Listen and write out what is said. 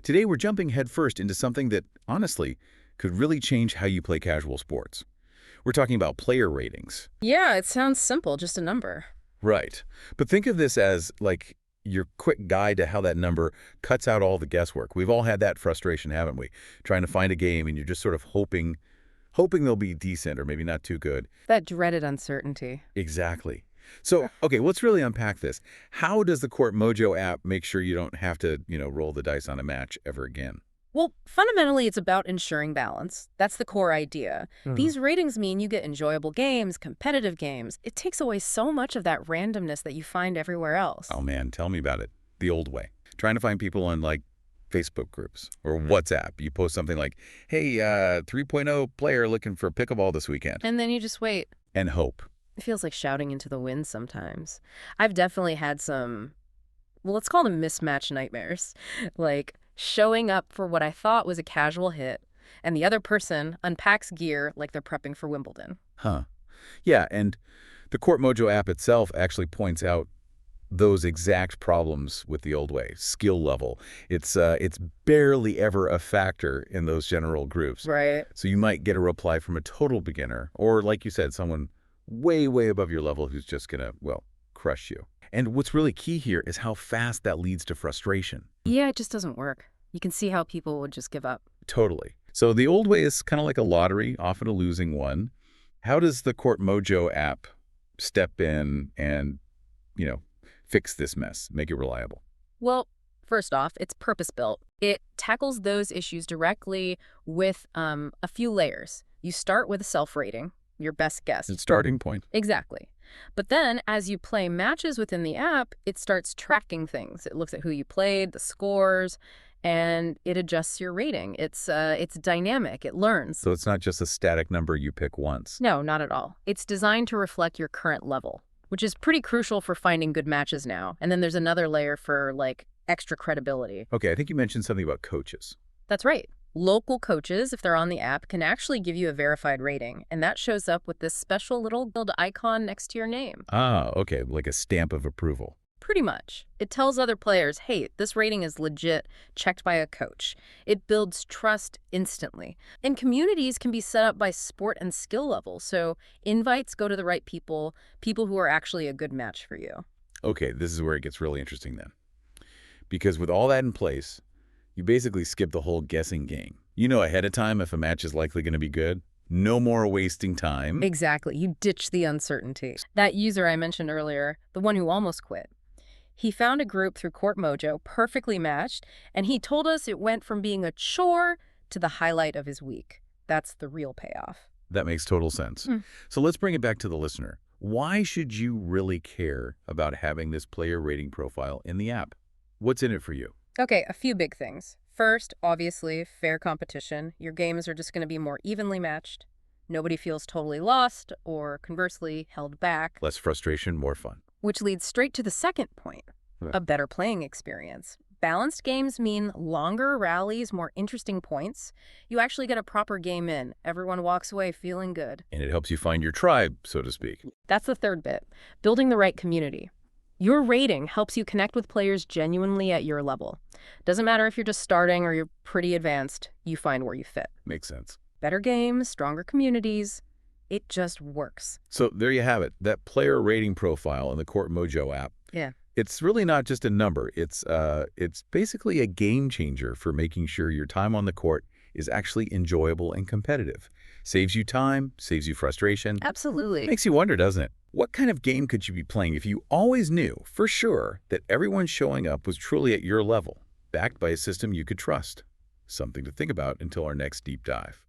Today we're jumping headfirst into something that, honestly, could really change how you play casual sports. We're talking about player ratings. Yeah, it sounds simple, just a number. Right. But think of this as, like, your quick guide to how that number cuts out all the guesswork. We've all had that frustration, haven't we? Trying to find a game and you're just sort of hoping they'll be decent or maybe not too good. That dreaded uncertainty. Exactly. So, okay, let's really unpack this. How does the Court Mojo app make sure you don't have to, roll the dice on a match ever again? Well, fundamentally, it's about ensuring balance. That's the core idea. Hmm. These ratings mean you get enjoyable games, competitive games. It takes away so much of that randomness that you find everywhere else. Oh man, tell me about it. The old way. Trying to find people on like Facebook groups or WhatsApp. You post something like, hey, 3.0 player looking for pickleball this weekend. And then you just wait. And hope. It feels like shouting into the wind sometimes. I've definitely had some, well, let's call them mismatched nightmares. Like showing up for what I thought was a casual hit, and the other person unpacks gear like they're prepping for Wimbledon. Huh. Yeah, and the Court Mojo app itself actually points out those exact problems with the old way. Skill level. It's barely ever a factor in those general groups. Right. So you might get a reply from a total beginner, or like you said, someone way, way above your level who's just gonna, well, crush you. And what's really key here is how fast that leads to frustration. Yeah, it just doesn't work. You can see how people would just give up. Totally. So the old way is kind of like a lottery, often a losing one. How does the Court Mojo app step in and, you know, fix this mess, make it reliable? Well, first off, it's purpose-built. It tackles those issues directly with a few layers. You start with a self-rating, your best guess. It's a starting point. Exactly. But then, as you play matches within the app, it starts tracking things. It looks at who you played, the scores, and it adjusts your rating. It's dynamic. It learns. So it's not just a static number you pick once. No, not at all. It's designed to reflect your current level, which is pretty crucial for finding good matches now. And then there's another layer for, like, extra credibility. Okay, I think you mentioned something about coaches. That's right. Local coaches, if they're on the app, can actually give you a verified rating, and that shows up with this special little gold icon next to your name. Ah, okay, like a stamp of approval. Pretty much. It tells other players, hey, this rating is legit, checked by a coach. It builds trust instantly. And communities can be set up by sport and skill level, so invites go to the right people, people who are actually a good match for you. Okay, this is where it gets really interesting then. Because with all that in place, you basically skip the whole guessing game. You know ahead of time if a match is likely going to be good. No more wasting time. Exactly. You ditch the uncertainty. That user I mentioned earlier, the one who almost quit, he found a group through Court Mojo, perfectly matched, and he told us it went from being a chore to the highlight of his week. That's the real payoff. That makes total sense. Hmm. So let's bring it back to the listener. Why should you really care about having this player rating profile in the app? What's in it for you? Okay, a few big things. First, obviously, fair competition. Your games are just going to be more evenly matched. Nobody feels totally lost or, conversely, held back. Less frustration, more fun. Which leads straight to the second point, Yeah. a better playing experience. Balanced games mean longer rallies, more interesting points. You actually get a proper game in. Everyone walks away feeling good. And it helps you find your tribe, so to speak. That's the third bit, building the right community. Your rating helps you connect with players genuinely at your level. Doesn't matter if you're just starting or you're pretty advanced, you find where you fit. Makes sense. Better games, stronger communities. It just works. So there you have it, that player rating profile in the Court Mojo app. Yeah. It's really not just a number. It's basically a game changer for making sure your time on the court is actually enjoyable and competitive. Saves you time, saves you frustration. Absolutely. Makes you wonder, doesn't it? What kind of game could you be playing if you always knew, for sure, that everyone showing up was truly at your level, backed by a system you could trust? Something to think about until our next deep dive.